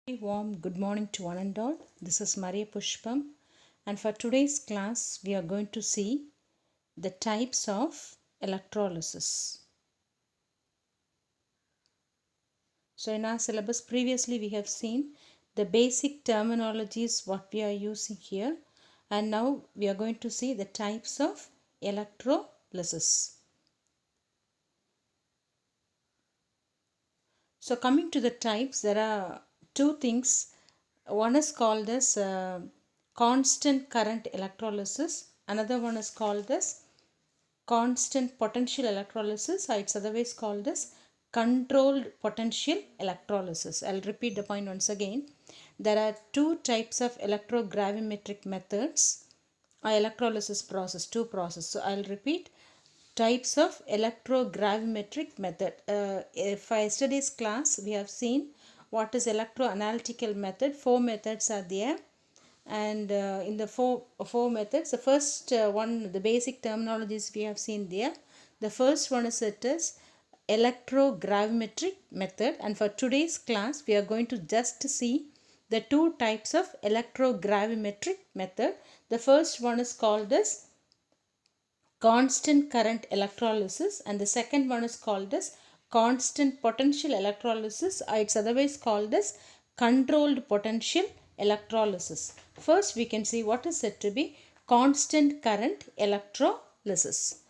Very warm good morning to one and all. This is Maria Pushpam, and for today's class, we are going to see the types of electrolysis. So, in our syllabus, previously we have seen the basic terminologies what we are using here, and now we are going to see the types of electrolysis. So, coming to the types, there are two things. One is called as constant current electrolysis. Another one is called as constant potential electrolysis, or it's otherwise called as controlled potential electrolysis. I'll repeat the point once again. There are two types of electrogravimetric methods or electrolysis process, two processes. So I'll repeat types of electrogravimetric method. For yesterday's class, we have seen what is electroanalytical method. Four methods are there, and in the four methods, the first one, the basic terminologies we have seen there. The first one is electrogravimetric method, and for today's class we are going to just see the two types of electrogravimetric method. The first one is called as constant current electrolysis, and the second one is called as constant potential electrolysis, or it's otherwise called as controlled potential electrolysis. First, we can see what is said to be constant current electrolysis.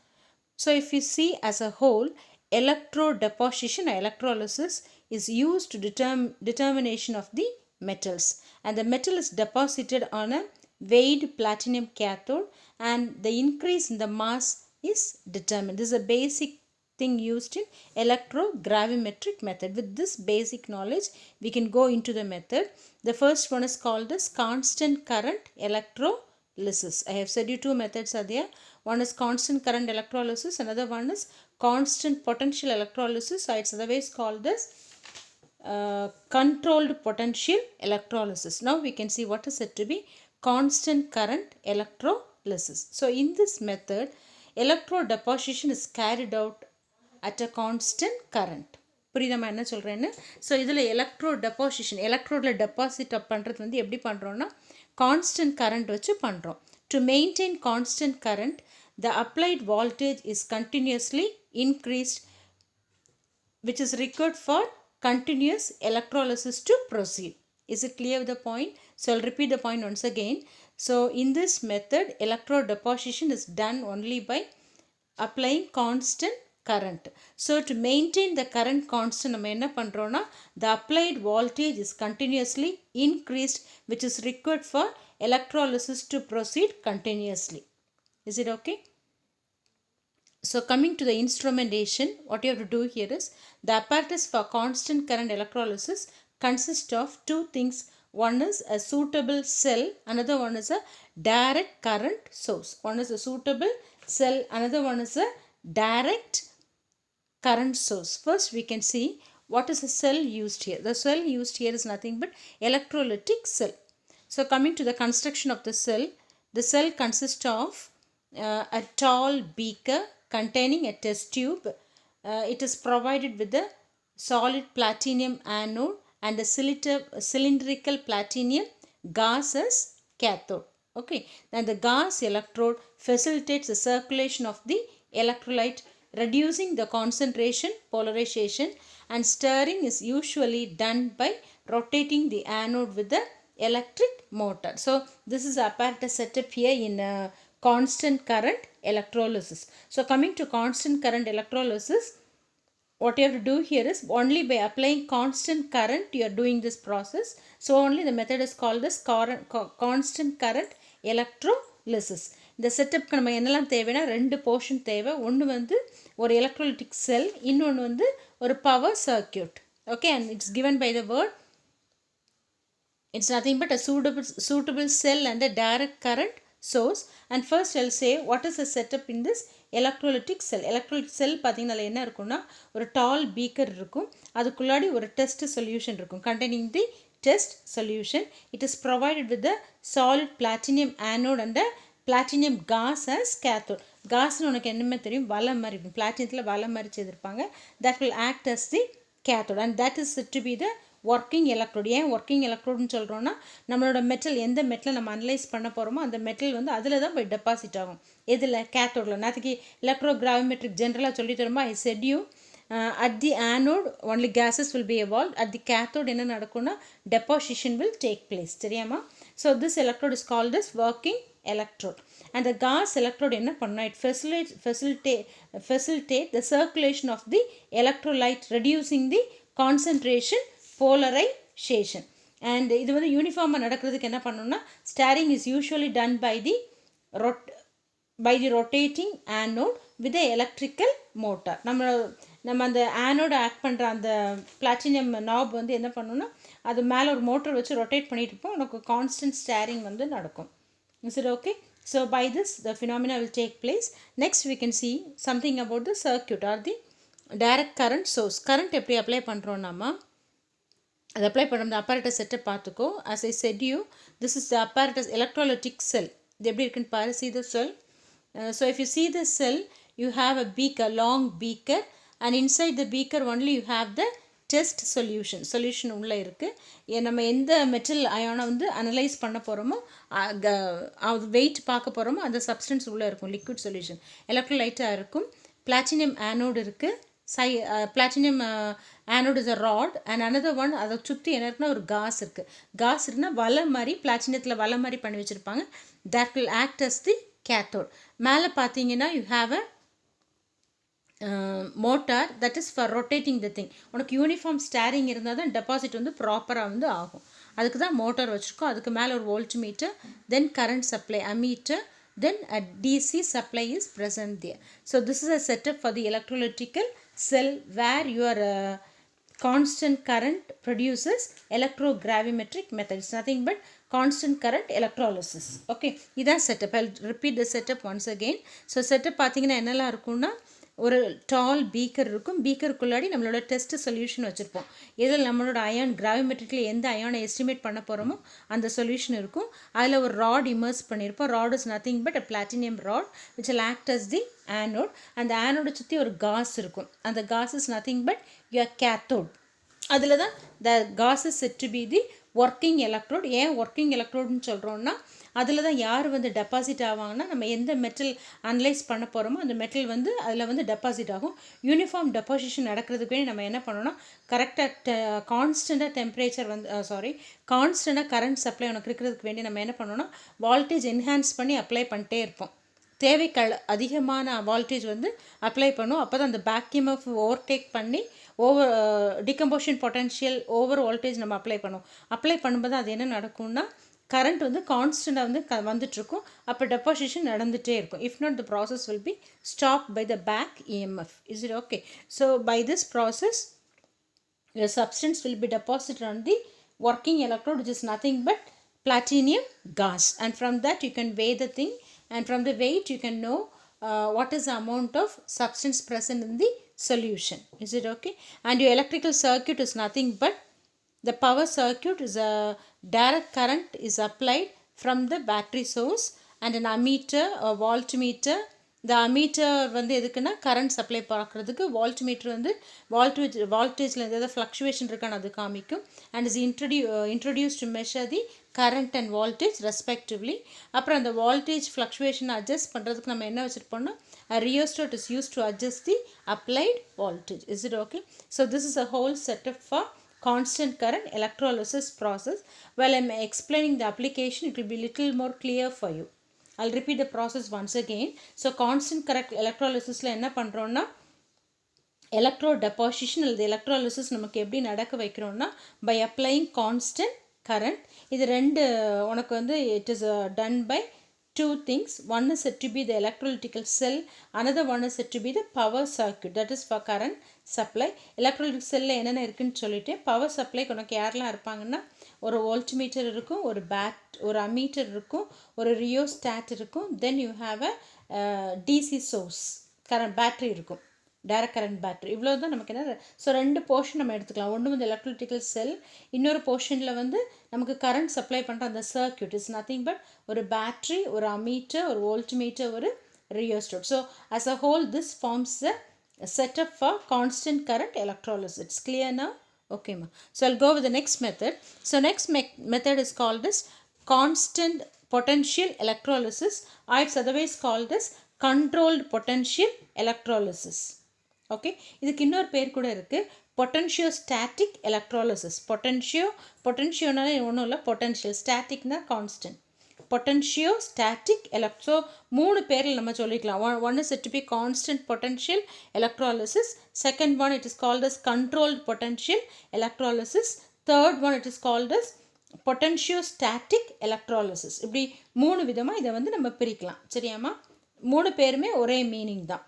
So, if you see as a whole, electrodeposition or electrolysis is used to determination of the metals, and the metal is deposited on a weighed platinum cathode, and the increase in the mass is determined. This is a basic thing used in electrogravimetric method. With this basic knowledge, we can go into the method. The first one is called as constant current electrolysis. I have said you two methods are there. One is constant current electrolysis, another one is constant potential electrolysis, or it's otherwise called as controlled potential electrolysis. Now we can see what is said to be constant current electrolysis. So in this method, electrodeposition is carried out at a constant current. புரியுதமா என்ன சொல்கிறேன்னு? So இதில் electro deposition, எலக்ட்ரோடில் deposit பண்ணுறது வந்து எப்படி பண்ணுறோன்னா constant current வச்சு பண்ணுறோம். To maintain constant current, the applied voltage is continuously increased, which is required for continuous electrolysis to proceed. Is it clear with the point? So I'll repeat the point once again. So in this method, electrodeposition is done only by applying constant current. So to maintain the current constant, நம்ம என்ன பண்றோம்னா, the applied voltage is continuously increased, which is required for electrolysis to proceed continuously. Is it okay? So coming to the instrumentation, what you have to do here is, the apparatus for constant current electrolysis consists of two things. One is a suitable cell, another one is a direct current source. One is a suitable cell, another one is a direct current source. First we can see what is the cell used here. The cell used here is nothing but electrolytic cell. So coming to the construction of the cell consists of a tall beaker containing a test tube. It is provided with a solid platinum anode and a cylindrical platinum gas as cathode. Okay, then the gas electrode facilitates the circulation of the electrolyte, reducing the concentration, polarization, and stirring is usually done by rotating the anode with the electric motor. So this is apparatus setup here in constant current electrolysis. So coming to constant current electrolysis, what you have to do here is, only by applying constant current you are doing this process. So only the method is called as constant current electrolysis. இந்த செட்டப்க்கு நம்ம என்னெல்லாம் தேவைன்னா, ரெண்டு portion தேவை. ஒன்று வந்து ஒரு electrolytic செல், இன்னொன்று வந்து ஒரு power circuit. Okay, and it's given by the word, it's nothing but a suitable cell and a direct current source. And first I'll say what is the setup in this electrolytic cell. Electrolytic cell பார்த்தீங்கன்னா என்ன இருக்குன்னா, ஒரு டால் beaker இருக்கும், அதுக்குள்ளாடி ஒரு test solution இருக்கும், containing the test solution. It is provided with the solid platinum anode and a platinum gas as cathode. காஸ்னு உனக்கு என்னமே தெரியும், வலை மாதிரி இருக்கும், பிளாட்டினத்தில் வலை மாதிரி செய்திருப்பாங்க. That will act as the cathode, and that is said to be the working electrode. ஏன் working எலக்ட்ரோடுன்னு சொல்கிறோன்னா, நம்மளோட மெட்டல் எந்த மெட்டலை நம்ம அனலைஸ் பண்ண போகிறோமோ அந்த மெட்டல் வந்து அதில் தான் போய் டெபாசிட் ஆகும். எதில்? கேத்தோடில். நேற்றுக்கு எலக்ட்ரோ கிராவிமெட்ரிக் ஜென்ரலாக சொல்லி தருமா, ஐ set you at the anode only gases will be evolved. At the cathode என்ன நடக்கும்னா deposition will take place. சரியாமா? So this electrode is called as working electrode. And the gas electrode என்ன பண்ணா, it facilitate the circulation of the electrolyte, reducing the concentration polarization. And இது வந்து யூனிஃபார்மாக நடக்கிறதுக்கு என்ன பண்ணணும்னா, stirring is usually done by the rotating anode with the electrical motor. நம்ம அந்த ஆனோட act பண்ணுற அந்த பிளாட்டினியம் நாப் வந்து என்ன பண்ணணும்னா, அது மேலே ஒரு மோட்டர் வச்சு ரொட்டேட் பண்ணிட்டு இருப்போம். உனக்கு கான்ஸ்டன்ட் ஸ்டேரிங் வந்து நடக்கும். Is it okay? So by this the phenomena will take place. Next we can see something about the circuit or the direct current source. Current எப்படி அப்ளை பண்ணுறோம் நம்ம, அது அப்ளை பண்ணுற அந்த apparatus செட்டப் பார்த்துக்கோ. as I said you, this is the apparatus electrolytic cell. இது எப்படி இருக்குன்னு பாரு. see the cell. So if you see the cell, you have a beaker, long beaker, and inside the beaker only you have the test solution உள்ளே இருக்குது. நம்ம எந்த metal அயானை வந்து analyse பண்ண போகிறோமோ, அது வெயிட் பார்க்க போகிறோமோ அந்த சப்ஸ்டன்ஸ் உள்ளே இருக்கும். லிக்விட் சொல்யூஷன் எலக்ட்ரோலைட்டாக இருக்கும். பிளாட்டினியம் ஆனோடு இருக்குது. Platinum anode is a rod and another one அதை சுற்றி என்ன இருக்குன்னா ஒரு காஸ் இருக்குது. காஸ் இருக்குன்னா வலை மாதிரி, பிளாட்டினியத்தில் வலை மாதிரி பண்ணி வச்சுருப்பாங்க. That will act as the cathode. மேலே பார்த்தீங்கன்னா you have a motor that is for rotating the thing. உனக்கு யூனிஃபார்ம் ஸ்டேரிங் இருந்தால் தான் டெபாசிட் வந்து ப்ராப்பராக வந்து ஆகும். அதுக்கு தான் மோட்டார் வச்சுருக்கோம். அதுக்கு மேலே ஒரு volt metre, then current supply ammeter, then a DC supply is present there. So this is a setup for the electrolytical cell where your constant current produces electrogravimetric method. It's nothing but constant current electrolysis. Okay, இதான் setup. I'll repeat the setup once again. So setup பார்த்தீங்கன்னா என்னெல்லாம் இருக்கும்னா, ஒரு டால் beaker இருக்கும். பீக்கருக்குள்ளாடி நம்மளோட test solution வச்சுருப்போம். இதில் நம்மளோட அயான் கிராவிமெட்ரிக்கில் எந்த அயானை எஸ்டிமேட் பண்ண போகிறோமோ அந்த சொல்யூஷன் இருக்கும். அதில் ஒரு ராட் இமர்ஸ் பண்ணியிருப்போம். Rod is nothing but a platinum rod which will act as the anode. அந்த ஆனோட சுற்றி ஒரு காஸ் இருக்கும். அந்த gauze is nothing but your cathode. அதில் தான் the gas is said to be the working electrode. ஏன் working எலக்ட்ரோடுன்னு சொல்கிறோன்னா, அதில் தான் யார் வந்து டெபாசிட் ஆவாங்கன்னா, நம்ம எந்த மெட்டல் அனலைஸ் பண்ண போகிறோமோ அந்த மெட்டல் வந்து அதில் வந்து டெபாசிட் ஆகும். யூனிஃபார்ம் டெபாசிஷன் நடக்கிறதுக்கு வேண்டி நம்ம என்ன பண்ணோன்னா, கரெக்டாக கான்ஸ்டண்ட்டாக டெம்பரேச்சர் வந்து கான்ஸ்டண்ட்டாக கரண்ட் சப்ளை உனக்கு இருக்கிறதுக்கு வேண்டி நம்ம என்ன பண்ணோன்னா, வால்டேஜ் என்ஹான்ஸ் பண்ணி அப்ளை பண்ணிட்டே இருப்போம். தேவைக்கு அதிகமான வால்டேஜ் வந்து அப்ளை பண்ணும். அப்போ தான் அந்த பேக்யூம் ஆஃப் ஓவர்டேக் பண்ணி டிகம்போஷன் பொட்டன்ஷியல் ஓவர் வோல்டேஜ் நம்ம அப்ளை பண்ணும்போது அது என்ன நடக்கும்னா, கரண்ட் வந்து கான்ஸ்டண்ட்டாக வந்து வந்துட்டுருக்கும். அப்போ டெபாசிஷன் நடந்துகிட்டே இருக்கும். If not the process will be stop by the back EMF. Is it okay? So by this process the substance will be deposited on the working electrode, which is nothing but platinum gas, and from that you can weigh the thing, and from the weight you can know what is the amount of substance present in the solution. Is it okay? And your electrical circuit is nothing but the power circuit is a direct current is applied from the battery source, and an ammeter or voltmeter. The ammeter வந்து எதுக்குன்னா current supply பார்க்குறதுக்கு. வால்ட்மீட்டர் வந்து வால்டேஜில் எதாவது fluctuation இருக்கான்னு அது காமிக்கும். And is introduced to measure the current and voltage respectively. அப்புறம் அந்த வால்டேஜ் ஃப்ளக்சுவேஷன் அட்ஜஸ்ட் பண்ணுறதுக்கு நம்ம என்ன வச்சுருப்போம்னா, a rheostat is used to adjust the applied voltage. Is it okay? So this is a whole setup for constant current electrolysis process. While I'm explaining the application, it will be little more clear for you. I'll repeat the process once again. So constant current electrolysis என்ன பண்ணுறோன்னா, electro deposition அல்லது electrolysis நமக்கு எப்படி நடக்க வைக்கிறோன்னா, by applying constant current. இது ரெண்டு உனக்கு வந்து it is done by two things. One is said to be the electrolytical cell, another one is said to be the power circuit, that is for current supply. electrolytic cell என்னென்ன இருக்குன்னு சொல்லிட்டு, power supply உனக்கு யாரெல்லாம் இருப்பாங்கன்னா, ஒரு voltmeter இருக்கும், ஒரு ammeter இருக்கும், ஒரு ரியோஸ்டாட் இருக்கும், then you have a DC source current battery இருக்கும், டைரக்ட் கரண்ட் பேட்டரி. இவ்வளோ தான் நமக்கு என்ன. ஸோ ரெண்டு போர்ஷன் நம்ம எடுத்துக்கலாம். ஒன்று வந்து எலக்ட்ரிக்கல் செல், இன்னொரு போர்ஷனில் வந்து நமக்கு கரண்ட் சப்ளை பண்ணுற அந்த சர்க்யூட் இஸ் நத்திங் பட் ஒரு பேட்ரி, ஒரு அம்மீட்டர், ஒரு வோல்ட்மீட்டர், ஒரு rheostat. So as a whole this forms a setup for constant current electrolysis. It's clear now? Okay, ma. So I'll go with the next method. So next method is called as constant potential electrolysis, or it's otherwise called as controlled potential electrolysis. Okay, இதுக்கு இன்னொரு பேர் கூட இருக்கு, potentiostatic electrolysis. பொட்டன்ஷியோனால ஒன்றும் இல்லை, potential, ஸ்டாட்டிக்னா constant. potentiostatic electro, மூணு பேரில் நம்ம சொல்லிக்கலாம். One is said to be constant potential electrolysis, second one it is called as controlled potential electrolysis, third one it is called as potentiostatic electrolysis. இப்படி மூணு விதமாக இதை வந்து நம்ம பிரிக்கலாம். சரியாமா? மூணு பேருமே ஒரே மீனிங் தான்.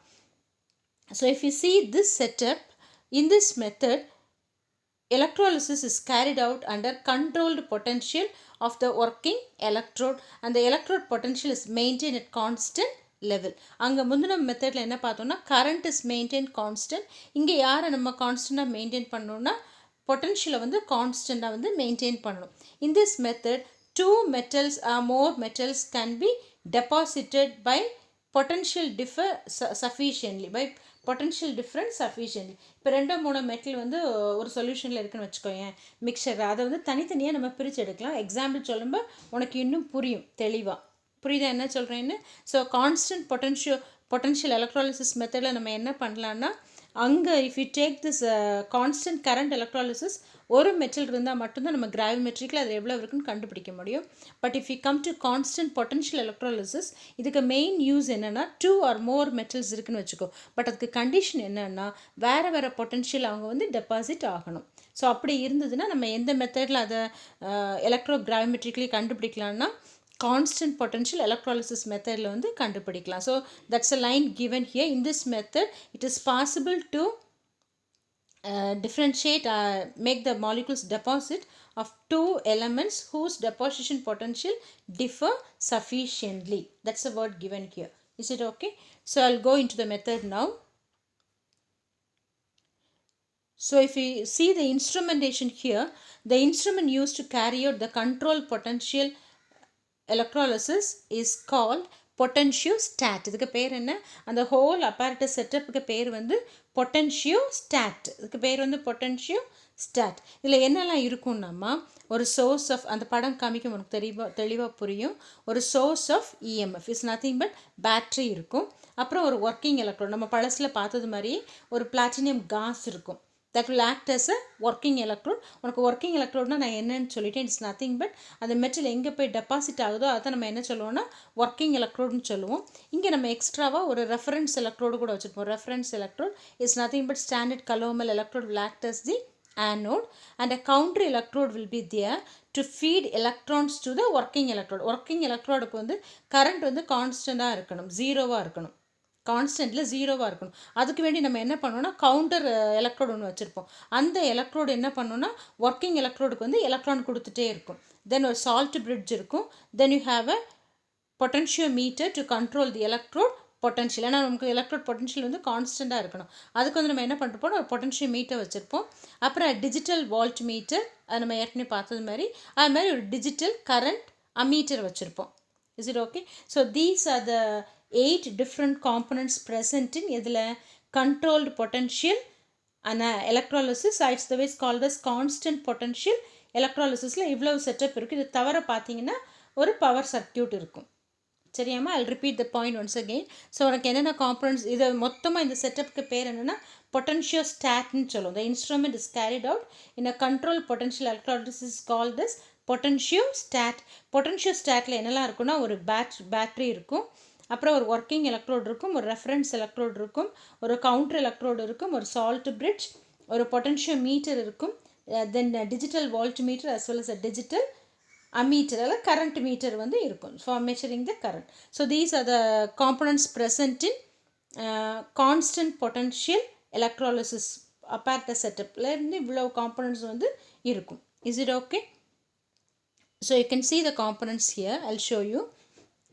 So if you see this setup, in this method electrolysis is carried out under controlled potential of the working electrode, and the electrode potential is maintained at constant level. அங்கே முந்தின மெத்தடில் என்ன பார்த்தோம்னா current is maintained constant. இங்கே யாரை நம்ம கான்ஸ்டண்ட்டாக maintain பண்ணணும்னா பொட்டன்ஷியலை வந்து கான்ஸ்டண்ட்டாக வந்து மெயின்டைன் பண்ணணும். In this method 2 metals or more metals can be deposited by potential differ sufficiently, by potential difference sufficiently. இப்போ 2-3 மெட்டல் வந்து ஒரு சொல்யூஷனில் இருக்குன்னு வச்சுக்கோங்க, மிக்சர், அதை வந்து தனித்தனியாக நம்ம பிரித்து எடுக்கலாம். எக்ஸாம்பிள் சொல்லும்போது உனக்கு இன்னும் புரியும் தெளிவாக. புரியுதா என்ன சொல்கிறேன்னு? ஸோ கான்ஸ்டன்ட் பொட்டன்ஷியல் எலக்ட்ராலிசிஸ் மெத்தடில் நம்ம என்ன பண்ணலான்னா, அங்கே if you take this constant current electrolysis, ஒரு மெட்டல் இருந்தால் மட்டும்தான் நம்ம கிராவிமெட்ரிக்கில் அது எவ்வளோ இருக்குன்னு கண்டுபிடிக்க முடியும். But if you come to constant potential electrolysis, இதுக்கு மெயின் யூஸ் என்னென்னா 2 or more மெட்டல்ஸ் இருக்குன்னு வச்சுக்கோ. பட் அதுக்கு கண்டிஷன் என்னென்னா வேறு பொட்டன்ஷியல் அவங்க வந்து டெபாசிட் ஆகணும். ஸோ அப்படி இருந்ததுன்னா நம்ம எந்த மெத்தடில் அதை electro கிராவிமெட்ரிக்லி கண்டுபிடிக்கலான்னா constant potential electrolysis method la வந்து கண்டுபிடிக்கலாம். So that's a line given here. In this method it is possible to differentiate, make the molecules deposit of 2 elements whose deposition potential differ sufficiently. That's the word given here. Is it okay? So I'll go into the method now. So if you see the instrumentation here, the instrument used to carry out the control potential electrolysis is called potentiostat. இதுக்கு பேர் என்ன? அந்த whole apparatus setup பேர் வந்து potentiostat. இதுக்கு பேர் வந்து potentiostat. இதில் என்னெல்லாம் இருக்கும்னாமா, ஒரு சோர்ஸ் ஆஃப், அந்த படம் காமிக்கும் உனக்கு தெளிவாக புரியும். ஒரு source of EMF is nothing but battery இருக்கும். அப்புறம் ஒரு ஒர்க்கிங் எலக்ட்ரோட், நம்ம பழசில் பார்த்தது மாதிரி ஒரு பிளாட்டினியம் காஸ் இருக்கும். that will act as a working electrode. உனக்கு working electrodeனா நான் என்னன்னு சொல்லிட்டேன், இட்ஸ் நத்திங் பட் அந்த மெட்டல் எங்கே போய் டெபாசிட் ஆகுதோ அதை நம்ம என்ன சொல்லுவோம்னா ஒர்க்கிங் எலக்ட்ரோடுன்னு சொல்லுவோம். இங்கே நம்ம எக்ஸ்ட்ராவாக ஒரு ரெஃபரன்ஸ் எலக்ட்ரோடு கூட வச்சுருப்போம். Reference electrode is nothing but standard calomel electrode will act as the anode, and a counter electrode will be there to feed electrons to the working electrode. working electrodeக்கு வந்து current வந்து கான்ஸ்டண்ட்டாக இருக்கணும், ஜீரோவாக இருக்கணும், கான்ஸ்டன்ட்டில் ஜீரோவாக இருக்கணும். அதுக்கு வேண்டி நம்ம என்ன பண்ணோன்னா கவுண்டர் எலக்ட்ரோடு ஒன்று வச்சுருப்போம். அந்த எலக்ட்ரோடு என்ன பண்ணோன்னா ஒர்க்கிங் எலக்ட்ரோடுக்கு வந்து எலக்ட்ரான் கொடுத்துட்டே இருக்கும். தென் ஒரு சால்ட் பிரிட்ஜ் இருக்கும். Then you have a potentiometer to control the electrode potential. ஏன்னா நமக்கு எலக்ட்ரோட் பொட்டன்ஷியல் வந்து கான்ஸ்டண்ட்டாக இருக்கணும். அதுக்கு வந்து நம்ம என்ன பண்ணிருப்போம், ஒரு பொட்டன்ஷியோமீட்டர் வச்சுருப்போம். அப்புறம் டிஜிட்டல் வால்ட் மீட்டர், அது நம்ம ஏற்கனவே பார்த்தது மாதிரி, அது மாதிரி ஒரு டிஜிட்டல் கரண்ட் அமீட்டர் வச்சுருப்போம். Is it okay? So these are the 8 different components present in இதில் controlled potential and electrolysis. It's the way called as constant potential electrolysisல இவ்வளவு செட்டப் இருக்குது. இது தவிர பார்த்தீங்கன்னா ஒரு பவர் சர்க்கியூட் இருக்கும். சரியாமா? I'll repeat the point once again. So உனக்கு என்னென்ன காம்பனன்ட்ஸ், இதை மொத்தமாக இந்த செட்டப்புக்கு பேர் என்னென்னா பொட்டன்ஷியோஸ்டாட்னு சொல்லுவோம். The instrument is carried out in a controlled potential electrolysis is called as potentiostat. பொட்டன்ஷியோஸ்டாட்டில் என்னெல்லாம் இருக்குன்னா ஒரு பேட்ரி இருக்கும், அப்புறம் ஒரு ஒர்க்கிங் எலக்ட்ரோடு இருக்கும், ஒரு ரெஃபரன்ஸ் எலக்ட்ரோடு இருக்கும், ஒரு கவுண்டர் எலக்ட்ரோடு இருக்கும், ஒரு சால்ட் பிரிட்ஜ், ஒரு பொட்டன்ஷியோமீட்டர் இருக்கும், then digital volt meter as well as a digital ammeter, அதில் கரண்ட் மீட்டர் வந்து இருக்கும் for measuring the current. So these are the components present in constant potential electrolysis apparatus செட்டப்பில் இருந்து இவ்வளோ காம்பனன்ட்ஸ் வந்து இருக்கும். Is it okay? So you can see the components here. I'll show you.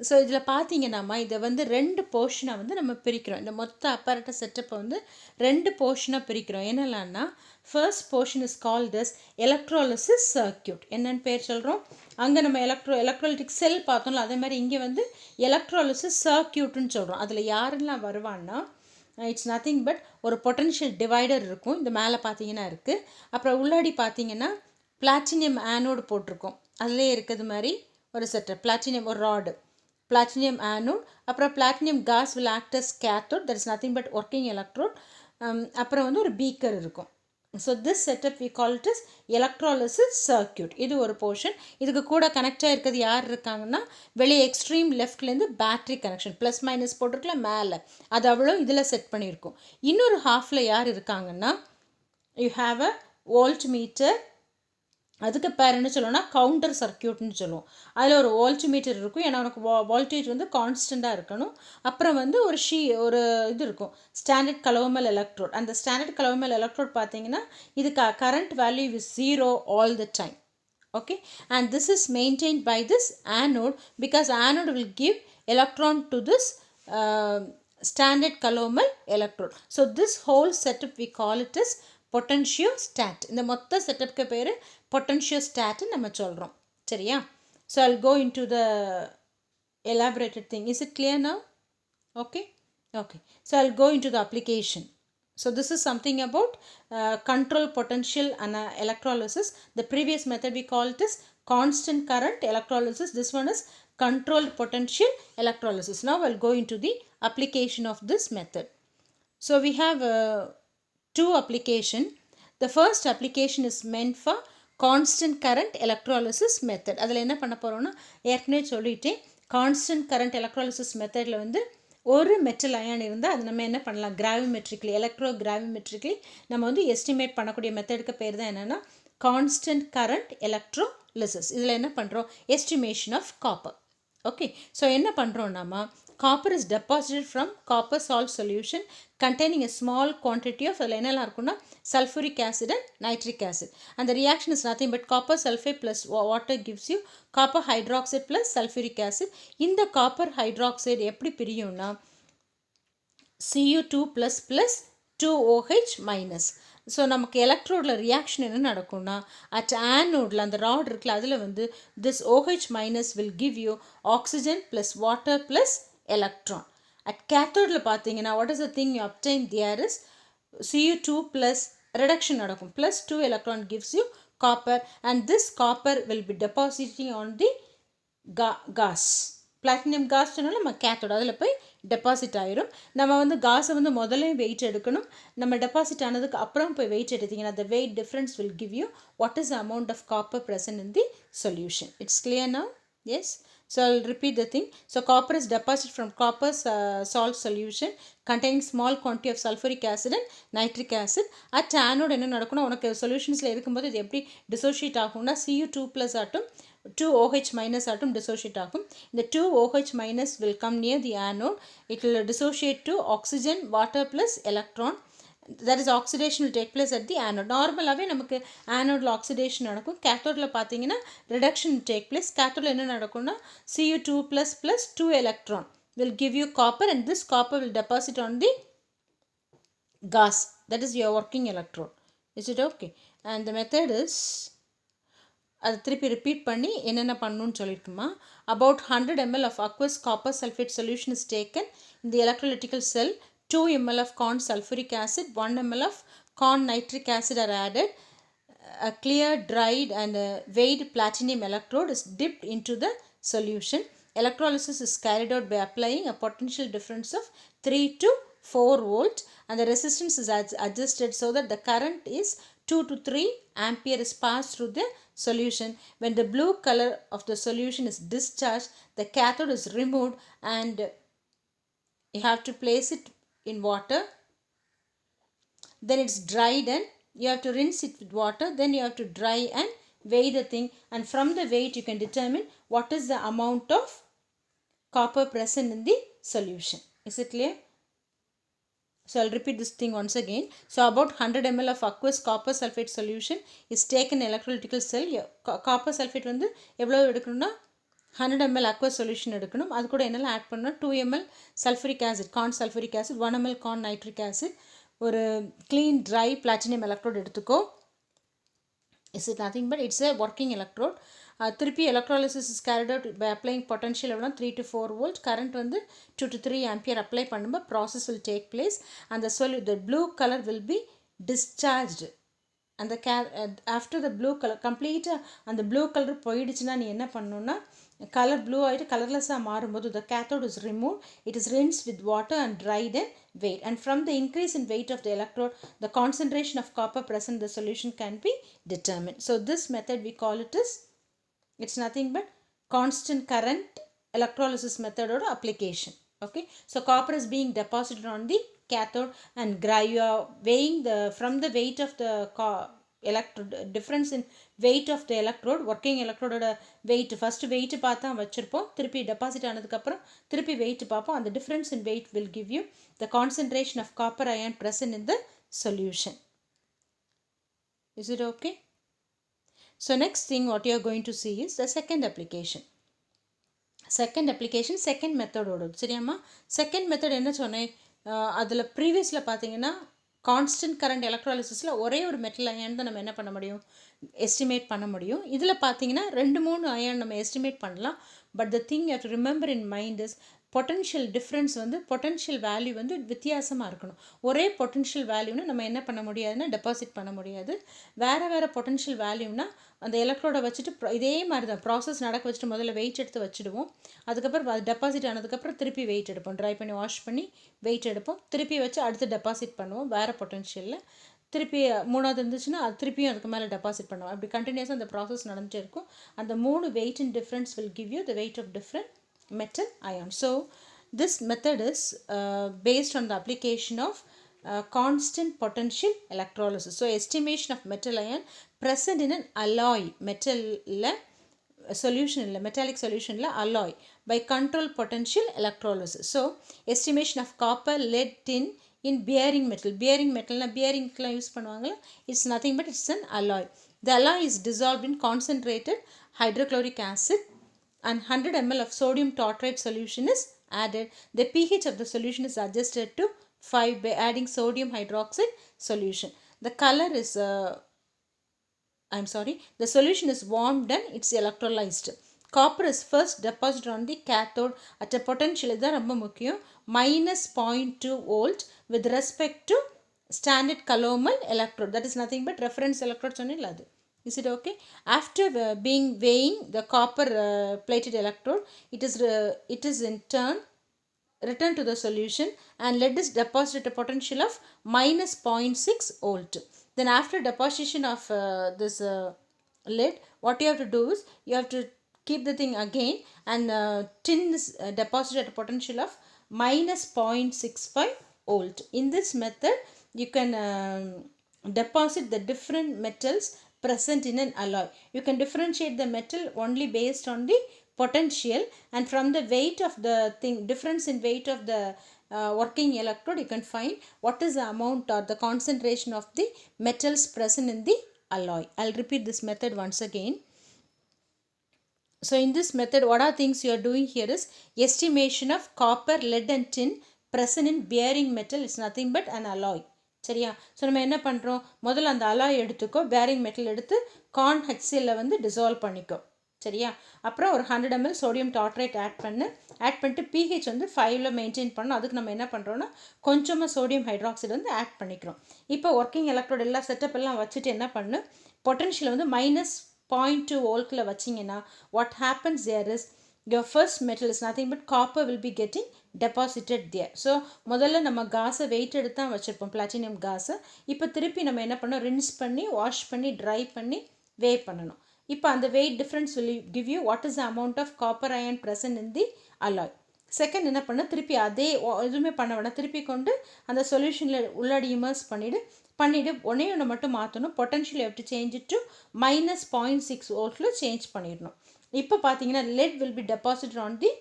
So இதில் பார்த்தீங்கன்னாமா இதை வந்து 2 போர்ஷனாக வந்து நம்ம பிரிக்கிறோம். இந்த மொத்த apparatus செட்டப்பை வந்து 2 போர்ஷனாக பிரிக்கிறோம். என்னெல்லாம்னா first portion is called as electrolysis circuit. என்னென்னு பேர் சொல்கிறோம்? அங்கே நம்ம எலக்ட்ரோலிட்டிக் செல் பார்த்தோம்ல, அதே மாதிரி இங்கே வந்து எலக்ட்ராலிசிஸ் சர்க்கியூட்னு சொல்கிறோம். அதில் யாரெல்லாம் வருவான்னா இட்ஸ் நத்திங் பட் ஒரு பொட்டன்ஷியல் டிவைடர் இருக்கும், இந்த மேலே பார்த்தீங்கன்னா இருக்குது. அப்புறம் உள்ளாடி பார்த்தீங்கன்னா பிளாட்டினியம் ஆனோடு போட்டிருக்கோம், அதிலே இருக்கிறது மாதிரி ஒரு செட்டப். பிளாட்டினியம் ஒரு ராடு, platinum anode, அப்புறம் platinum gas will act as cathode, that is nothing but working electrode. அப்புறம் வந்து ஒரு பீக்கர் இருக்கும். So this setup we call it as electrolysis circuit. இது ஒரு போர்ஷன். இதுக்கு கூட கனெக்டாக இருக்கிறது யார் இருக்காங்கன்னா, வெளியே எக்ஸ்ட்ரீம் லெஃப்ட்லேருந்து பேட்ரி கனெக்ஷன் ப்ளஸ் மைனஸ் போட்டிருக்கல மேலே, அது அவ்வளோ இதில் செட் பண்ணியிருக்கோம். இன்னொரு ஹாஃபில் யார் இருக்காங்கன்னா, you have a volt metre, அதுக்கு பேர் என்ன சொல்லுவோம்னா கவுண்டர் சர்க்கியூட்னு சொல்லுவோம். அதில் ஒரு வோல்ட் மீட்டர் இருக்கும், ஏன்னா உனக்கு வோல்டேஜ் வந்து கான்ஸ்டண்ட்டாக இருக்கணும். அப்புறம் வந்து ஒரு இது இருக்கும் ஸ்டாண்டர்ட் கலோமல் எலக்ட்ரோட். அந்த ஸ்டாண்டர்ட் கலோமல் எலக்ட்ரோட் பார்த்தீங்கன்னா இது current value is 0 all the time. Okay, and this is maintained by this anode, because anode will give electron to this standard Coulomb electrode. So this whole setup we call it as potentiostat. இந்த மொத்த செட்டப்க்கு பேர் பொட்டன்ஷியோஸ்டாட்னு நம்ம சொல்கிறோம். சரியா? So I'll go into the elaborated thing. Is it clear now? Okay. So I'll go into the application. So this is something about control potential and electrolysis. The previous method we call it as constant current electrolysis. This one is controlled potential electrolysis. Now I'll go into the application of this method. So we have two application. The first application is meant for constant current electrolysis method. அதில் என்ன பண்ண போகிறோம்னா, ஏற்கனவே சொல்லிட்டேன், constant current electrolysis மெத்தடில் வந்து ஒரு metal ion இருந்தால் அது நம்ம என்ன பண்ணலாம், கிராவிமெட்ரிக்லி எலக்ட்ரோ கிராவிமெட்ரிக்லி நம்ம வந்து எஸ்டிமேட் பண்ணக்கூடிய மெத்தடுக்கு பேர் தான் என்னென்னா கான்ஸ்டன்ட் கரண்ட் எலக்ட்ரோலிசிஸ். இதில் என்ன பண்ணுறோம், estimation of copper. Okay, so என்ன பண்ணுறோம்னாமா, copper is deposited from copper salt solution containing a small quantity of அதில் என்னெல்லாம் இருக்குன்னா sulfuric acid and nitric acid. And the reaction is nothing but copper sulfate plus water gives you copper hydroxide plus sulfuric acid. இந்த copper hydroxide எப்படி பிரியும்னா Cu2 plus plus 2OH minus. So நமக்கு எலக்ட்ரோடில் reaction என்ன நடக்கும்னா, at ஆனோடில் அந்த rod இருக்குல்ல அதில் வந்து this OH minus will give you oxygen plus water plus electron. At கேத்தோடில் பார்த்தீங்கன்னா what is the thing you obtain there is Cu2 plus reduction நடக்கும், plus 2 electron gives you copper, and this copper will be depositing on the gauze. Platinum gauze சொன்னாலும் நம்ம cathode அதில் போய் deposit ஆயிரும். நம்ம வந்து காஸை வந்து முதல்ல வெயிட் எடுக்கணும், நம்ம டெபாசிட் ஆனதுக்கு அப்புறம் போய் வெயிட் எடுத்திங்கன்னா the weight difference will give you what is the amount of copper present in the solution. It's clear now? Yes. So I'll repeat the thing. So copper is deposited from copper salt solution containing small quantity of sulfuric acid and nitric acid. At anode என்ன நடக்கும்னா, உனக்கு சொல்யூஷன்ஸில் இருக்கும்போது இது எப்படி dissociate ஆகும்னா Cu2 plus ஆட்டும் 2OH minus atom dissociate ஆகும். இந்த 2OH minus will come near the anode. It will dissociate to oxygen, water plus electron. That is oxidation will take place at the anode. நார்மலாகவே நமக்கு ஆனோடில் oxidation நடக்கும், கேத்தோடில் பார்த்தீங்கன்னா reduction take place. கேத்தோடில் என்ன நடக்கும்னா Cu2 plus plus 2 electron will give you copper, and this copper will deposit on the gas. That is your working electrode. Is it okay? And the method is, அதை திருப்பி repeat பண்ணி என்னென்ன பண்ணணும்னு சொல்லியிருக்குமா. about 100 ml of aqueous copper sulfate solution is taken in the electrolytical cell. 2 ml of corn sulfuric acid, 1 ml of corn nitric acid are added. A clear, dried and weighed platinum electrode is dipped into the solution. Electrolysis is carried out by applying a potential difference of 3 to 4 volt, and the resistance is adjusted so that the current is 2 to 3 ampere is passed through the solution. When the blue color of the solution is discharged, the cathode is removed and you have to place it in water. Then it's dried and you have to rinse it with water. Then you have to dry and weigh the thing, and from the weight you can determine what is the amount of copper present in the solution. Is it clear? So I'll repeat this thing once again. So about 100 ml of aqueous copper sulfate solution is taken in electrolytical cell. Copper sulfate வந்து எவ்வளவு எடுக்கணும்னா 100 ml aqueous solution எடுக்கணும். அது கூட என்னெல்லாம் add பண்ணணும், 2 ml sulfuric acid, corn sulfuric acid, 1 ml corn nitric acid, ஒரு clean dry platinum electrode எடுத்துக்கோ. Is it nothing but it's a working electrode. திருப்பி electrolysis is carried out by applying potential எவ்வளோ 3 to 4 volt, current வந்து 2 to 3 ampere apply பண்ணும்போது process will take place and the blue color will be discharged. அந்த after the blue color கம்ப்ளீட்டாக அந்த blue colour போயிடுச்சுன்னா நீ என்ன பண்ணணுன்னா கலர் ப்ளூ ஆகிட்டு கலர்லெஸ்ஸாக மாறும்போது the cathode is removed, it is rinsed with water and dried and weighed, and from the increase in weight of the electrode the concentration of copper present in the solution can be determined. So this method we call it as, it's nothing but constant current electrolysis method or application. Okay, so copper is being deposited on the cathode and you are weighing the from the weight of the electrode, difference in weight of the electrode, working electrode weight, first weight பார்த்தா வச்சிருப்போம், திருப்பி deposit ஆனதுக்கு அப்புறம் திருப்பி weight பார்ப்போம், and the difference in weight will give you the concentration of copper ion present in the solution. Is it okay? So next thing what you are going to see is the second application. Second method ஓடுது சரியாம்மா. Second method என்ன சொன்னேன், அதில் ப்ரீவியஸில் பார்த்தீங்கன்னா constant current எலக்ட்ராலிசிஸில் ஒரே ஒரு metal iron தான் நம்ம என்ன பண்ண முடியும், எஸ்டிமேட் பண்ண முடியும். இதில் பார்த்தீங்கன்னா 2-3 அயன் நம்ம எஸ்டிமேட் பண்ணலாம். But the thing you have to remember in mind is potential difference வந்து பொட்டன்ஷியல் வேல்யூ வந்து வித்தியாசமாக இருக்கணும். ஒரே பொட்டன்ஷியல் வேல்யூன்னு நம்ம என்ன பண்ண முடியாதுன்னா டெபாசிட் பண்ண முடியாது. வேறு பொட்டன்ஷியல் வேல்யூனா அந்த எலக்ட்ரோடை வச்சுட்டு இதே மாதிரி தான் ப்ராசஸ் நடக்க வச்சுட்டு முதல்ல வெயிட் எடுத்து வச்சுடுவோம். அதுக்கப்புறம் அது டெபாசிட் ஆனதுக்கப்புறம் திருப்பி வெயிட் எடுப்போம், ட்ரை பண்ணி வாஷ் பண்ணி வெயிட் எடுப்போம், திருப்பி வச்சு அடுத்து டெபாசிட் பண்ணுவோம் வேறு பொட்டன்ஷியலில். திருப்பி 3வது இருந்துச்சுன்னா அது திருப்பியும் அதுக்கு மேலே டெபாசிட் பண்ணுவோம். அப்படி கண்டினியூஸாக அந்த ப்ராசஸ் நடந்துகிட்டே இருக்கும். அந்த 3 weight in difference will give you the weight of different metal ions. So this method is based on the application of constant potential electrolysis. So estimation of metal ion present in an alloy metal solution metallic solution alloy by controlled potential electrolysis. So estimation of copper, lead, tin in bearing metal na bearing la use பண்ணுவாங்கல, it's nothing but it's an alloy. The alloy is dissolved in concentrated hydrochloric acid and 100 ml of sodium tartrate solution is added. The pH of the solution is adjusted to 5 by adding sodium hydroxide solution. The color is the solution is warmed and it's electrolyzed. Copper is first deposited on the cathode at a potential இதான் ரொம்ப முக்கியம் -0.2 volt with respect to standard Calomel electrode, that is nothing but reference electrode சொன்னேன்ல அது. Is it okay? After weighing the copper plated electrode, it is in turn returned to the solution and lead is deposited at a potential of -0.6 volt. Then after deposition of this lead, what you have to do is you have to keep the thing again and tin is deposited at a potential of -0.65 volt. In this method you can deposit the different metals present in an alloy. You can differentiate the metal only based on the potential, and from the weight of the thing, difference in weight of the working electrode, you can find what is the amount or the concentration of the metals present in the alloy. I'll repeat this method once again. So in this method what are things you are doing here is estimation of copper, lead and tin present in bearing metal is nothing but an alloy. சரியா? So நம்ம என்ன பண்ணுறோம், முதல்ல அந்த alloy எடுத்துக்கோ, bearing metal எடுத்து corn ஹெச்சிஎல்ல வந்து dissolve பண்ணிக்கோ சரியா. அப்புறம் ஒரு 100 ml சோடியம் டார்ட்ரேட் ஆட் பண்ணிட்டு pH வந்து 5ல் மெயின்டைன் பண்ணணும். அதுக்கு நம்ம என்ன பண்ணுறோன்னா கொஞ்சமாக சோடியம் ஹைட்ராக்சைடு வந்து ஆட் பண்ணிக்கிறோம். இப்போ ஒர்க்கிங் எலக்ட்ரோடு எல்லா செட்டப் எல்லாம் வச்சுட்டு என்ன பண்ணு, பொட்டன்ஷியல் வந்து -0.2 voltல வச்சிங்கன்னா what happens there is your first metal is nothing but copper will be getting deposited there. So முதல்ல நம்ம காஸை வெயிட் எடுத்து தான் வச்சுருப்போம், பிளாட்டினியம் காஸை. இப்போ திருப்பி நம்ம என்ன பண்ணோம், ரின்ஸ் பண்ணி வாஷ் பண்ணி ட்ரை பண்ணி வே பண்ணணும். இப்போ அந்த weight difference will give you what is the amount of copper ion present in the alloy. Second என்ன பண்ண, திருப்பி அதே எதுவுமே பண்ண வேணாம், திருப்பி கொண்டு அந்த சொல்யூஷனில் உள்ளாடி இமர்ஸ் பண்ணிவிட்டு ஒன்று மட்டும் மாற்றணும். Potential have to change it to -0.6 voltல சேஞ்ச் பண்ணிடணும். இப்போ பார்த்தீங்கன்னா lead will be deposited on the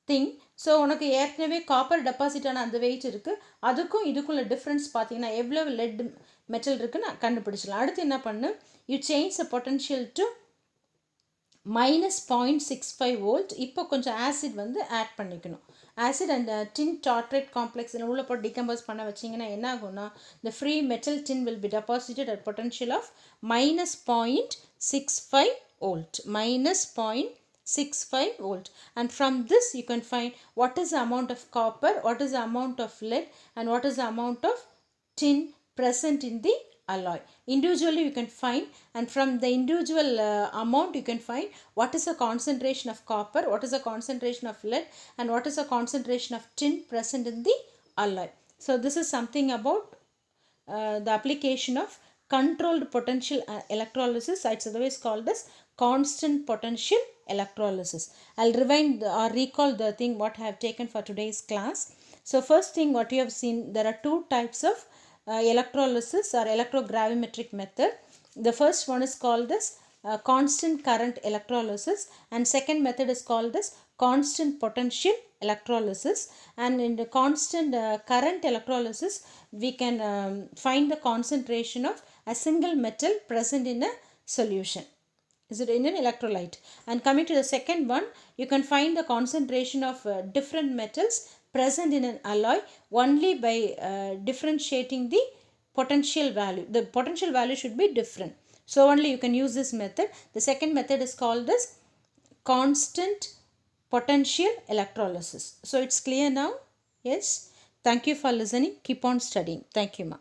thing. So உனக்கு ஏற்கனவே காப்பர் டெபாசிட் ஆன அந்த வெயிட் இருக்குது, அதுக்கும் இதுக்குள்ள டிஃப்ரென்ஸ் பார்த்தீங்கன்னா எவ்வளோ லெட் மெட்டல் இருக்குன்னு கண்டுபிடிச்சிடலாம். அடுத்து என்ன பண்ணு, you change the potential to -0.65 volt. இப்போ கொஞ்சம் ஆசிட் வந்து ஆட் பண்ணிக்கணும். Acid and tin tartrate complex உள்ள போட்டு டிகம்போஸ் பண்ண வச்சிங்கன்னா என்ன ஆகும்னா, the free metal tin will be deposited at potential of -0.65 volt, minus 0.65 volt. And from this you can find what is the amount of copper, what is the amount of lead, and what is the amount of tin present in the alloy. Individually you can find, and from the individual amount you can find what is the concentration of copper, what is the concentration of lead, and what is the concentration of tin present in the alloy. So this is something about the application of controlled potential electrolysis. It's otherwise called as constant potential electrolysis. I'll rewind or recall the thing what I have taken for today's class. So first thing what you have seen, there are two types of electrolysis or electrogravimetric method. The first one is called as constant current electrolysis, and second method is called as constant potential electrolysis. And in the constant current electrolysis we can find the concentration of a single metal present in a solution, is it in an electrolyte. And coming to the second one, you can find the concentration of different metals present in an alloy only by differentiating the potential value. The potential value should be different, so only you can use this method. The second method is called as constant potential electrolysis. So it's clear now? Yes. Thank you for listening. Keep on studying. Thank you, ma.